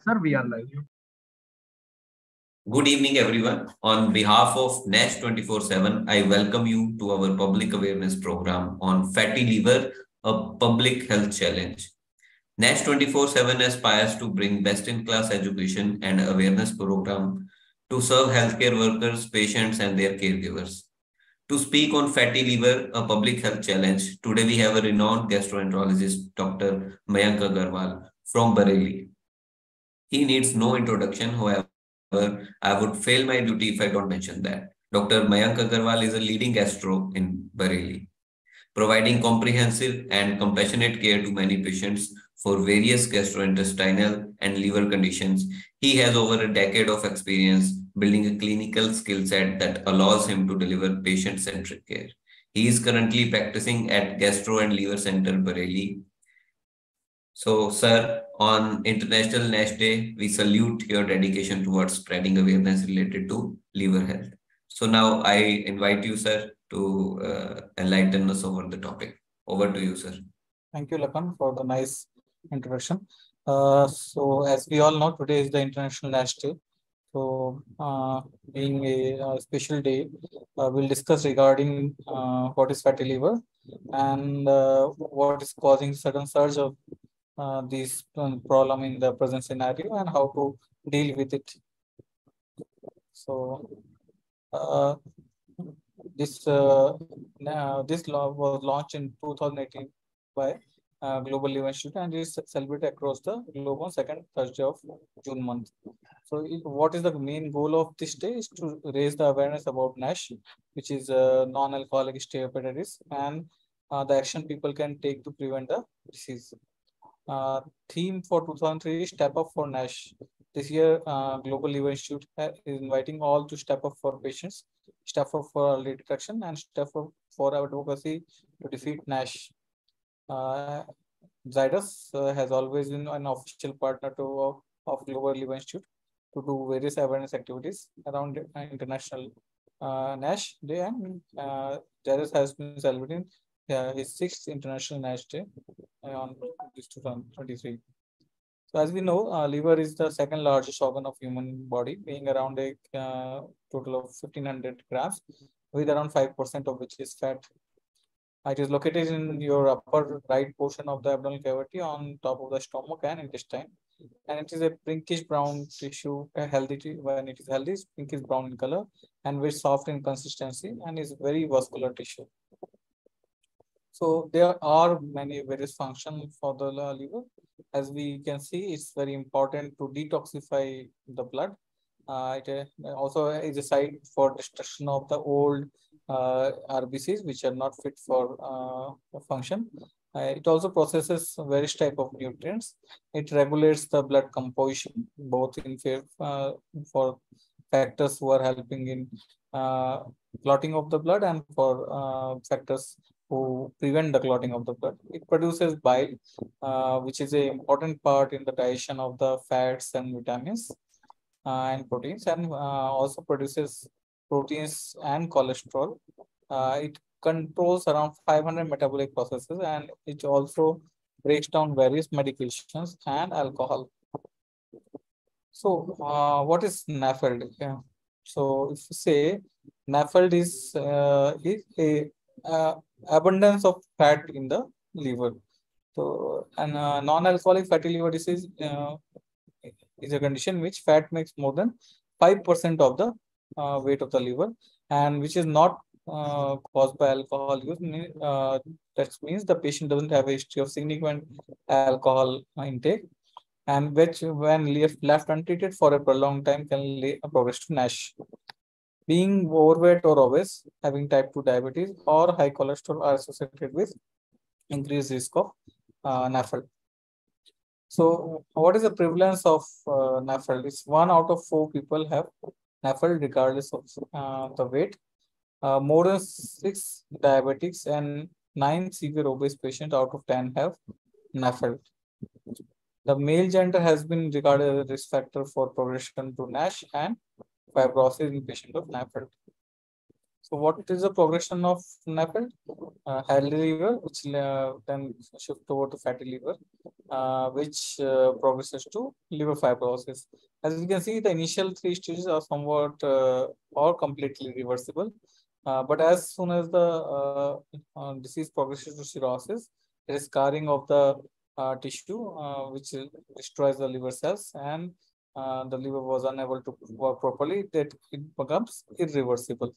Sir, we are live. Good evening, everyone. On behalf of NASH 24/7, I welcome you to our public awareness program on fatty liver, a public health challenge. NASH 24/7 aspires to bring best-in-class education and awareness program to serve healthcare workers, patients, and their caregivers. To speak on fatty liver, a public health challenge, today we have a renowned gastroenterologist, Dr. Mayank Agarwal from Bareilly. He needs no introduction, however, I would fail my duty if I don't mention that. Dr. Mayank Agarwal is a leading gastro in Bareilly, providing comprehensive and compassionate care to many patients for various gastrointestinal and liver conditions. He has over a decade of experience building a clinical skill set that allows him to deliver patient-centric care. He is currently practicing at Gastro and Liver Center, Bareilly. So, sir, on International NASH Day, we salute your dedication towards spreading awareness related to liver health. So now I invite you, sir, to enlighten us over the topic. Over to you, sir. Thank you, Lakan, for the nice introduction. So, as we all know, today is the International NASH Day. So, being a special day, we'll discuss regarding what is fatty liver and what is causing sudden surge of this problem in the present scenario and how to deal with it. So, this law was launched in 2018 by Global Liver Institute and is celebrated across the globe on second Thursday of June month. So, what is the main goal of this day is to raise the awareness about NASH, which is non-alcoholic steatohepatitis, and the action people can take to prevent the disease. Theme for 2003 is Step Up for NASH. This year, Global Liver Institute is inviting all to step up for patients, step up for early detection, and step up for advocacy to defeat NASH. Zydus has always been an official partner of Global Liver Institute to do various awareness activities around International NASH Day, and Zydus has been celebrating his 6th International NASH Day on this 2023. So as we know, liver is the second largest organ of human body, being around a total of 1500 grams, with around 5% of which is fat. It is located in your upper right portion of the abdominal cavity on top of the stomach and intestine. And it is a pinkish brown tissue, when it is healthy, it's pinkish brown in color and very soft in consistency and is very vascular tissue. So there are many various functions for the liver. As we can see, it's very important to detoxify the blood. It also is a site for destruction of the old RBCs, which are not fit for function. It also processes various type of nutrients. It regulates the blood composition, both in for factors who are helping in clotting of the blood and for factors who prevent the clotting of the blood. It produces bile, which is an important part in the digestion of the fats and vitamins and proteins, and also produces proteins and cholesterol. It controls around 500 metabolic processes, and it also breaks down various medications and alcohol. So, what is NAFLD? Yeah. So, if you say NAFLD is a abundance of fat in the liver. So, and non-alcoholic fatty liver disease is a condition which fat makes more than 5% of the weight of the liver, and which is not caused by alcohol use. That means the patient doesn't have a history of significant alcohol intake, and which, when left untreated for a prolonged time, can progress to NASH. Being overweight or obese, having type 2 diabetes, or high cholesterol are associated with increased risk of NAFLD. So, what is the prevalence of NAFLD? It's 1 out of 4 people have NAFLD regardless of the weight. More than 6 diabetics and 9 severe obese patients out of 10 have NAFLD. The male gender has been regarded as a risk factor for progression to NASH and fibrosis in patients of NAFLD. So what is the progression of NAFLD? Healthy liver, which then shift over to fatty liver, which progresses to liver fibrosis. As you can see, the initial three stages are somewhat or completely reversible. But as soon as the disease progresses to cirrhosis, there is scarring of the tissue, which destroys the liver cells, and the liver was unable to work properly. That it becomes irreversible.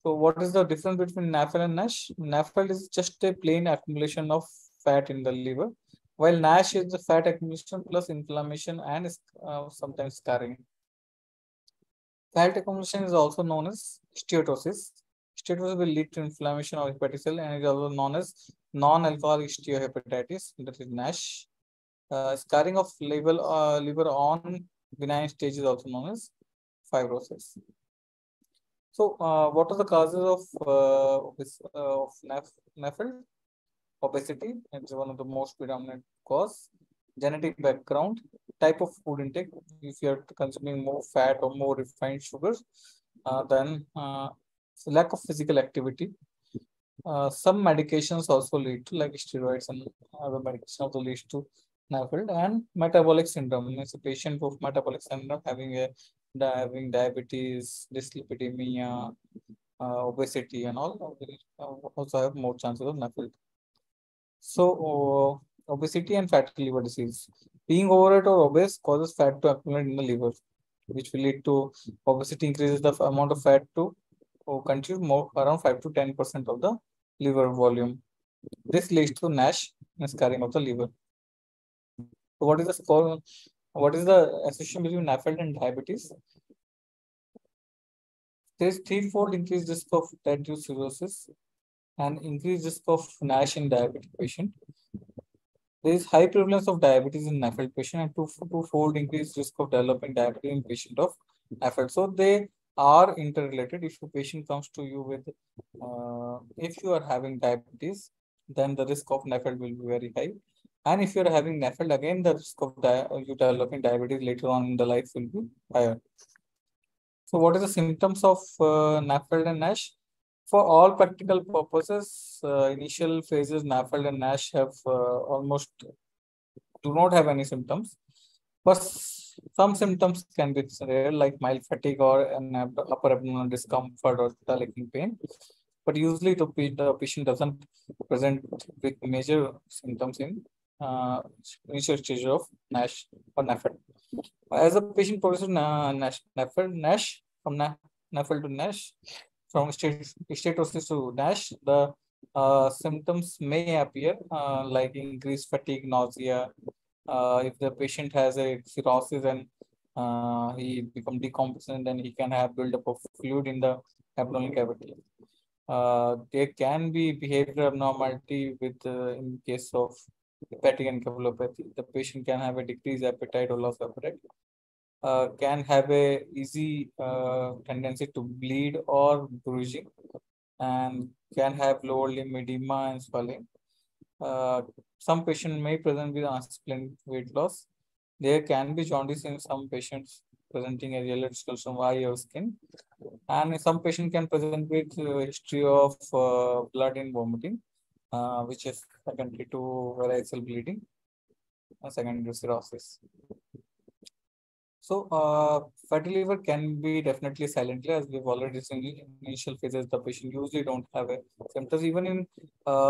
So what is the difference between NAFL and NASH? NAFL is just a plain accumulation of fat in the liver, while NASH is the fat accumulation plus inflammation and sometimes scarring. Fat accumulation is also known as steatosis. Steatosis will lead to inflammation of hepatic cell and is also known as non-alcoholic steatohepatitis, that is NASH. Scarring of liver on benign stage is also known as fibrosis. So, what are the causes of NAFLD? Obesity, it's one of the most predominant cause. Genetic background, type of food intake. If you're consuming more fat or more refined sugars, then lack of physical activity. Some medications also lead to, like steroids and other medications also leads to NAFLD. And metabolic syndrome. It's a patient with metabolic syndrome having diabetes, dyslipidemia, obesity, and all also have more chances of NAFLD. So, obesity and fatty liver disease. Being overweight or obese causes fat to accumulate in the liver, which will lead to obesity increases the amount of fat to contribute more around 5 to 10% of the liver volume. This leads to NASH and scarring of the liver. So what is the score? What is the association between NAFLD and diabetes? There is threefold increased risk of type 2 cirrhosis and increased risk of NASH in diabetic patient. There is high prevalence of diabetes in NAFLD patient and twofold increased risk of developing diabetes in patient of NAFLD. So they are interrelated. If a patient comes to you with, if you are having diabetes, then the risk of NAFLD will be very high. And if you are having NAFLD, again, the risk of you developing diabetes later on in the life will be higher. So what are the symptoms of NAFLD and NASH? For all practical purposes, initial phases, NAFLD and NASH have almost do not have any symptoms. But some symptoms can be rare, like mild fatigue or an upper abdominal discomfort or licking pain. But usually the patient doesn't present with major symptoms in initial stage of NASH or NAFLD. As a patient progresses NASH from NAFLD to NASH, from steatosis to NASH, the symptoms may appear like increased fatigue, nausea. If the patient has a cirrhosis and he become decompetent, then he can have buildup of fluid in the abdominal cavity. There can be behavioral abnormality with in case of hepatic encephalopathy. The patient can have a decreased appetite or loss of appetite. Can have a easy tendency to bleed or bruising, and can have lower limb edema and swelling. Some patient may present with unexplained weight loss. There can be jaundice in some patients presenting a yellow discoloration of eye or skin. And some patient can present with history of blood in vomiting, which is secondary to varicose bleeding, secondary to cirrhosis. So, fatty liver can be definitely silently, as we've already seen in initial phases. The patient usually don't have a symptoms. Even in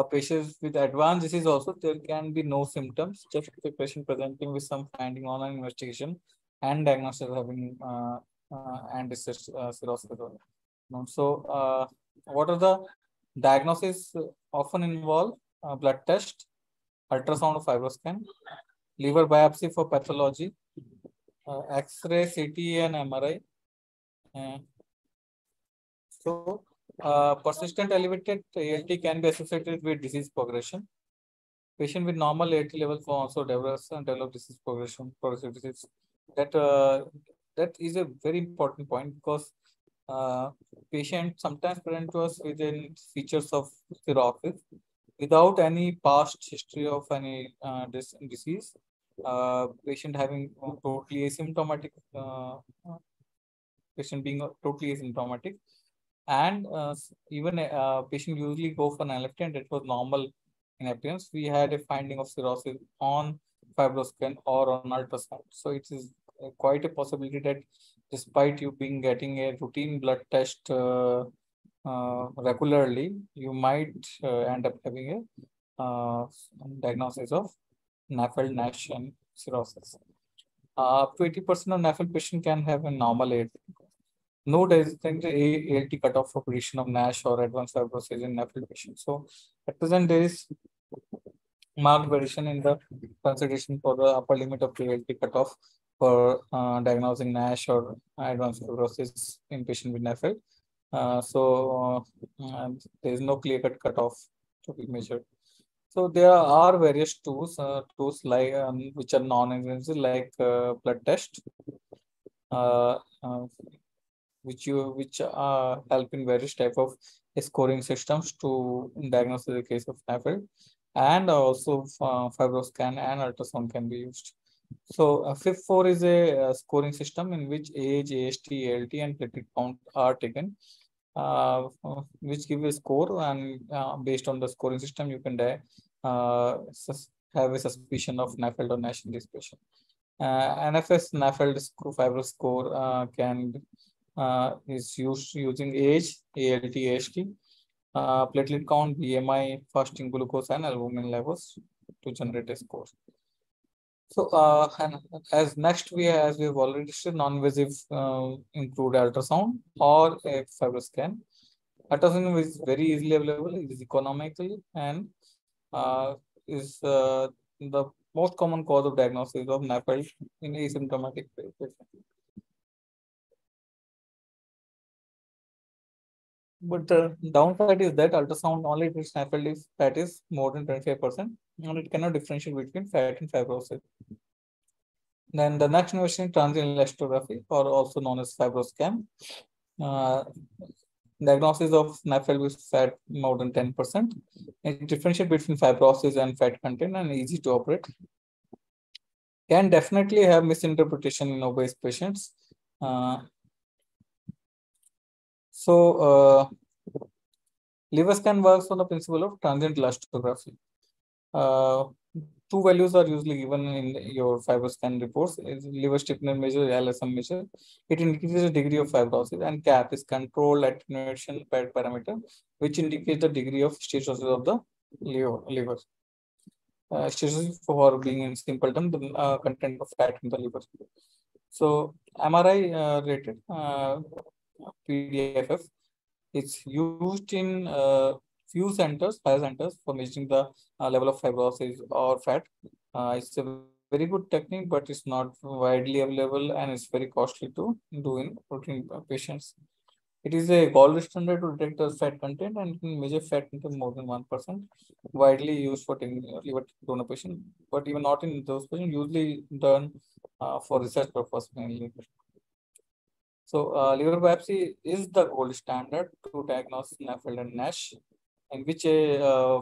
patients with advanced disease, also there can be no symptoms. Just the patient presenting with some finding on an investigation and diagnosis having and cirrhosis. So, what are the diagnoses often involve blood test, ultrasound of fibroscan, liver biopsy for pathology, X-ray, CT, and MRI. So, persistent elevated ALT can be associated with disease progression. Patient with normal ALT level can also develop disease progression, progressive disease. That is a very important point, because patient sometimes present to us with features of cirrhosis without any past history of any disease. Patient having totally asymptomatic, patient being totally asymptomatic, and even patient usually go for an LFT, and it was normal in appearance. We had a finding of cirrhosis on fibroscan or on ultrasound. So it is quite a possibility that despite you being getting a routine blood test regularly, you might end up having a diagnosis of NAFLD, NASH, and cirrhosis. Up to 80% of NAFLD patient can have a normal ALT. No distinct ALT cutoff for prediction of NASH or advanced fibrosis in NAFLD patients. So at present, there is marked variation in the consideration for the upper limit of the ALT cutoff for diagnosing NASH or advanced fibrosis in patient with NAFLD. There is no clear-cut cutoff to be measured. So there are various tools like which are non-invasive, like blood test, uh, uh, which help in various type of scoring systems to diagnose the case of NAFLD, and also fibroscan and ultrasound can be used. So FIB4 is a scoring system in which age, AST, ALT, and platelet count are taken, which give a score, and based on the scoring system, you can have a suspicion of NAFLD or NASH in this patient. NFS NAFLD fibro score is used using age, ALT, AST, platelet count, BMI, fasting glucose, and albumin levels to generate a score. So, and as next as we've already said, non-invasive include ultrasound or a fibroscan. Ultrasound is very easily available, is economical, and is the most common cause of diagnosis of NAFLD in asymptomatic patients. But the downside is that ultrasound only detects NAFLD if fat is more than 25%, and it cannot differentiate between fat and fibrosis. Then the next innovation is transient elastography, or also known as fibroscan. Uh, Diagnosis of NAFLD with fat more than 10%. It differentiates between fibrosis and fat content and easy to operate. Can definitely have misinterpretation in obese patients. Liver scan works on the principle of transient elastography. Two values are usually given in your fibroscan reports: is liver stiffness measure, LSM measure. It indicates the degree of fibrosis, and CAP is control attenuation parameter, which indicates the degree of steatosis of the liver. Steatosis, for being in simple term, the content of fat in the liver. So MRI rated PDFF. It's used in few centers, higher centers, for measuring the level of fibrosis or fat. It's a very good technique, but it's not widely available, and it's very costly to do in routine patients. It is a gold standard to detect the fat content and can measure fat content more than 1%, widely used for liver donor patient, but even not in those patients, usually done for research purpose mainly. So liver biopsy is the gold standard to diagnose NAFLD and NASH, in which a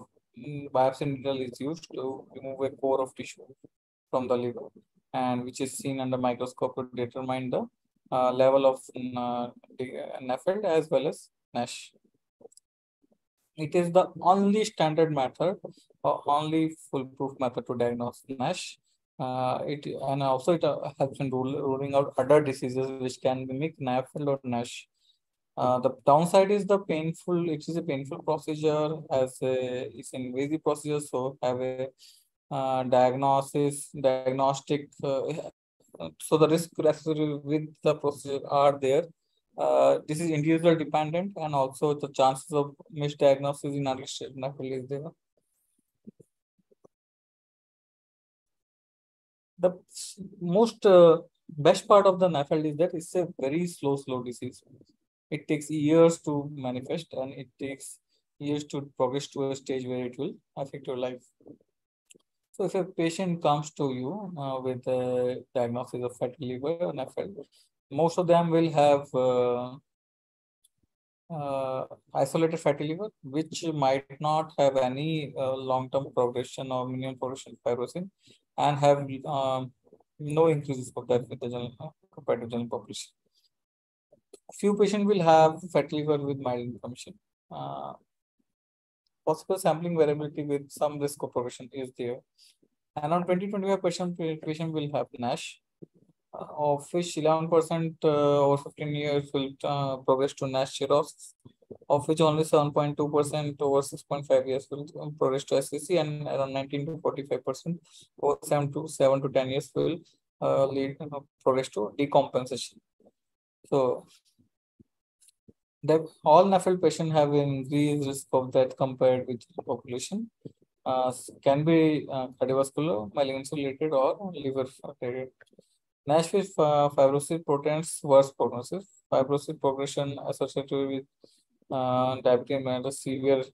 biopsy needle is used to remove a core of tissue from the liver, and which is seen under microscope to determine the level of NAFLD as well as NASH. It is the only standard method, or only foolproof method to diagnose NASH. It helps in ruling out other diseases which can mimic NAFLD or NASH. The downside is the painful. It is a painful procedure, it's an invasive procedure. So have a diagnostic. So the risk associated with the procedure are there. This is individual dependent, and also the chances of misdiagnosis in early stage NAFLD is there. The most best part of the NAFLD is that it's a very slow disease. It takes years to manifest, and it takes years to progress to a stage where it will affect your life. So if a patient comes to you with a diagnosis of fatty liver or NAFLD, most of them will have isolated fatty liver, which might not have any long-term progression or minimum progression of fibrosis, and have no increases of that with the general, compared to general population. Few patients will have fatty liver with mild inflammation. Uh, Possible sampling variability with some risk of progression is there. And on 20-25% patient will have NASH, of which 11% over 15 years will progress to NASH cirrhosis, of which only 7.2% over 6.5 years will progress to SCC, and around 19 to 45% over 7 to 10 years will lead progress to decompensation. So that all NAFLD patients have increased risk of death compared with the population. Can be cardiovascular, malignancy related, or liver related. NASH with fibrosis portends worse prognosis. Fibrosis progression associated with diabetes mellitus, severe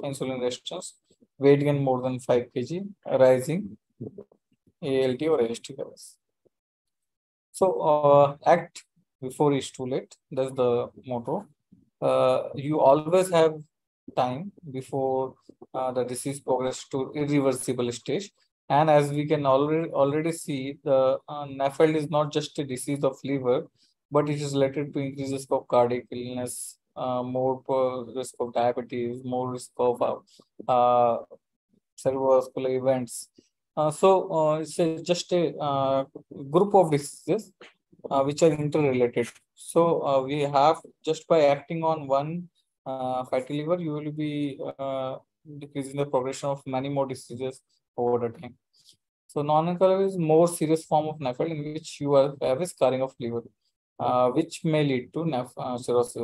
insulin resistance, weight gain more than 5 kg, rising ALT or AST levels. So act before it's too late. That's the motto. You always have time before the disease progress to irreversible stage. And as we can already see, the NAFLD is not just a disease of liver, but it is related to increases of cardiac illness, more risk of diabetes, more risk of cerebrovascular events. It's just a group of diseases which are interrelated. So we have, just by acting on one fatty liver, you will be decreasing the progression of many more diseases over the time. So non-alcoholic is more serious form of NAFLD in which you have a scarring of liver, which may lead to cirrhosis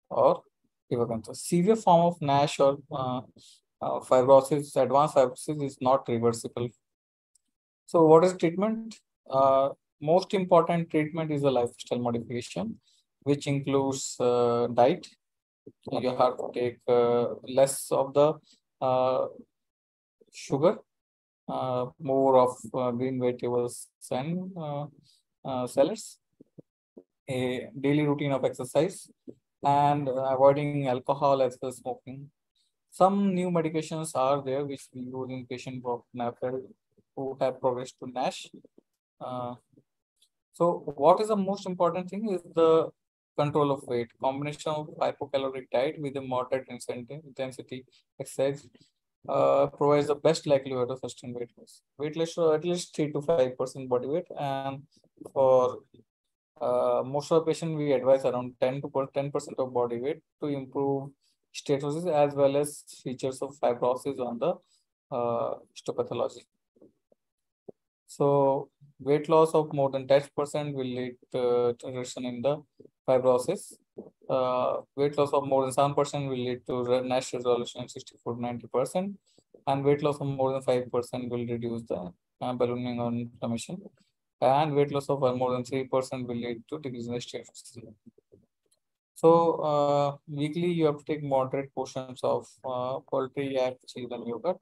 or liver cancer. Severe form of NASH or fibrosis, advanced fibrosis is not reversible. So what is treatment? Most important treatment is a lifestyle modification, which includes diet. You have to take less of the sugar, more of green vegetables and salads, a daily routine of exercise, and avoiding alcohol as well as smoking. Some new medications are there which we use in patients of NAFLD who have progressed to NASH. So what is the most important thing is the control of weight. Combination of hypocaloric diet with a moderate intensity exercise provides the best likelihood of sustained weight loss. Weight loss at least 3 to 5% body weight, and for most of the patients we advise around 10% of body weight to improve steatosis as well as features of fibrosis on the histopathology. So weight loss of more than 10% will lead to reduction in the fibrosis. Weight loss of more than 7% will lead to NASH resolution 64 to 90%, and weight loss of more than 5% will reduce the ballooning on inflammation, and weight loss of more than 3% will lead to decrease in the steatosis. So weekly you have to take moderate portions of poultry, egg, cheese, and yogurt.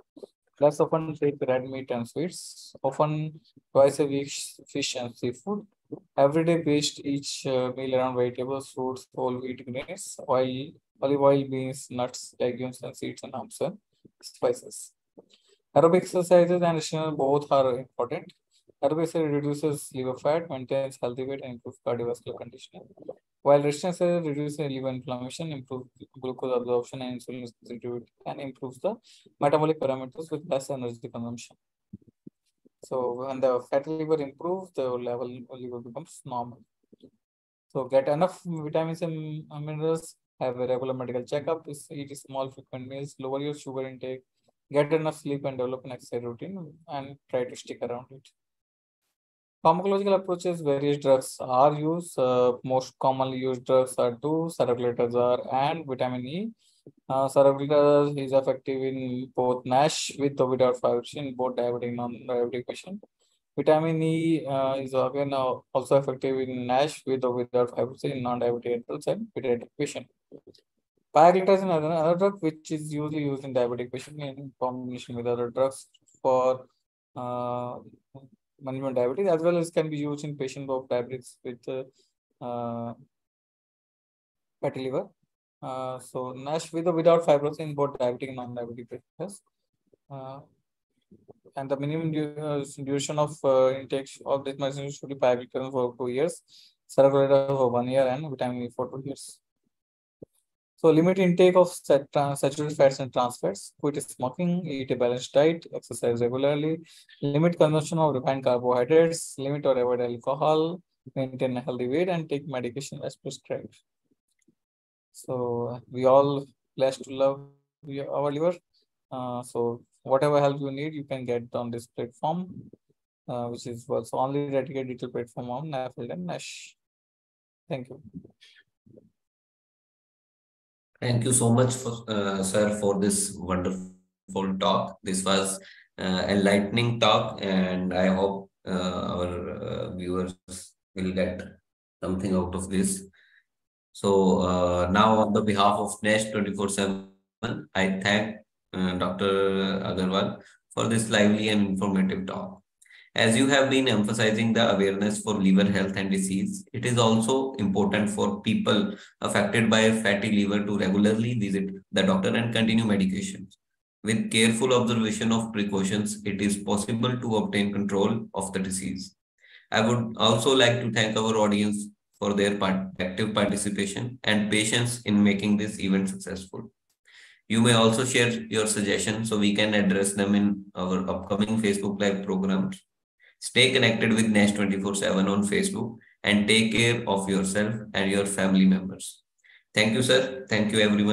Plus often take red meat and sweets. Often twice a week fish and seafood. Everyday based each meal around vegetables, fruits, whole wheat grains, oil, olive oil, beans, nuts, legumes, and seeds, and herbs and spices. Aerobic exercises and nutrition both are important. Aerobic exercise reduces liver fat, maintains healthy weight, and improves cardiovascular conditioning. While resistance exercise reduces liver inflammation, improves glucose absorption and insulin sensitivity, and improves the metabolic parameters with less energy consumption. So when the fatty liver improves, the level of liver becomes normal. So get enough vitamins and minerals, have a regular medical checkup, eat small frequent meals, lower your sugar intake, get enough sleep, and develop an exercise routine, and try to stick around it. Pharmacological approaches, various drugs are used. Most commonly used drugs are two, saroglitazar and vitamin E. Saroglitazar is effective in both NASH with or without fibrosis in both diabetic and non-diabetic patients. Vitamin E is again also effective in NASH with or without fibrosis in non-diabetic adults and pediatric patients. Pioglitazar is another drug which is usually used in diabetic patients in combination with other drugs for management diabetes, as well as can be used in patients of diabetes with fatty liver. So NASH with or without fibrosis in both diabetic and non-diabetic patients. And the minimum duration of intake of this medicine should be pioglitazar for 2 years. cerebral for 1 year, and vitamin E for 2 years. So limit intake of saturated fats and trans fats. Quit smoking. Eat a balanced diet. Exercise regularly. Limit consumption of refined carbohydrates. Limit or avoid alcohol. Maintain a healthy weight and take medication as prescribed. So we all blessed to love our liver. So whatever help you need, you can get on this platform, which is also only dedicated digital platform on NAFLD and NASH. Thank you. Thank you so much, sir, for this wonderful talk. This was enlightening talk, and I hope our viewers will get something out of this. So now, on the behalf of Nash 24/7, I thank Dr. Agarwal for this lively and informative talk. As you have been emphasizing the awareness for liver health and disease, it is also important for people affected by fatty liver to regularly visit the doctor and continue medications. With careful observation of precautions, it is possible to obtain control of the disease. I would also like to thank our audience for their active participation and patience in making this event successful. You may also share your suggestions so we can address them in our upcoming Facebook Live programs. Stay connected with Nash 24/7 on Facebook and take care of yourself and your family members. Thank you, sir. Thank you, everyone.